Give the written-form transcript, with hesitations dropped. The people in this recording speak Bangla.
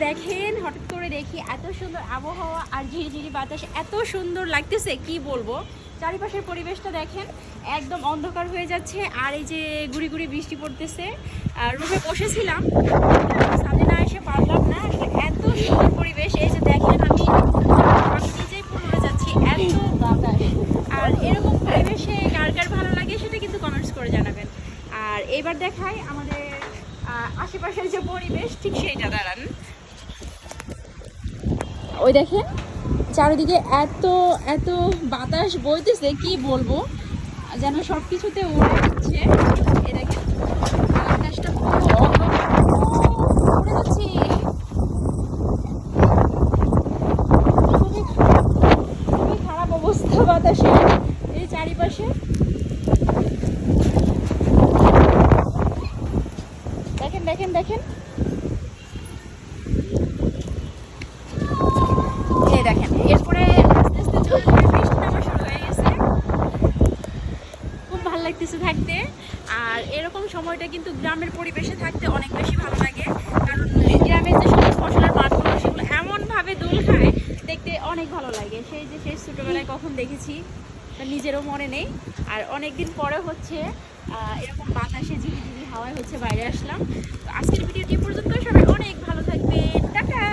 দেখেন হঠাৎ করে দেখি এত সুন্দর আবহাওয়া আর ঝিরিঝিরি বাতাস, এত সুন্দর লাগতেছে কি বলবো। চারিপাশের পরিবেশটা দেখেন, একদম অন্ধকার হয়ে যাচ্ছে আর এই যে গুড়ি গুড়ি বৃষ্টি পড়তেছে। আর রুমে বসেছিলাম, সামনে না এসে পারলাম না, আসলে এত সুন্দর পরিবেশ। এই যে দেখেন আমি নিজেই পড়ে যাচ্ছি, এত বাতাস। আর এরকম পরিবেশে কার কার ভালো লাগে সেটা কিন্তু কমেন্টস করে জানাবেন। আর এবার দেখাই আমাদের আশেপাশের যে পরিবেশ, ঠিক সেইটা দাঁড়ান। ওই দেখেন চারিদিকে এত এত বাতাস বইতেছে কি বলবো, যেন সব কিছুতে উড়ে যাচ্ছে। এই দেখেন বাতাসটা পুরো উড়ে যাচ্ছে, খুবই খারাপ অবস্থা বাতাসে এই চারিপাশে। দেখেন দেখেন দেখেন, এই দেখেন এরপরে আস্তে আস্তে ঝলঝলে বৃষ্টি নামা শুরু হয়ে গেছে। খুব ভালো লাগতেছে থাকতে। আর এরকম সময়টা কিন্তু গ্রামের পরিবেশে থাকতে অনেক বেশি ভালো লাগে, কারণ গ্রামের যে সবুজ ফসলের মাঠগুলো সেগুলো এমনভাবে দোল খায়, দেখতে অনেক ভালো লাগে। সেই ছোটোবেলায় কখন দেখেছি তা নিজেরও মনে নেই। আর অনেক দিন পরে হচ্ছে এরকম বাতাসে ঝিরিঝিরি হাওয়ায় হচ্ছে বাইরে আসলাম। তো আজকের ভিডিওটি পর্যন্ত, সবাই অনেক ভালো থাকবেন, টাটা।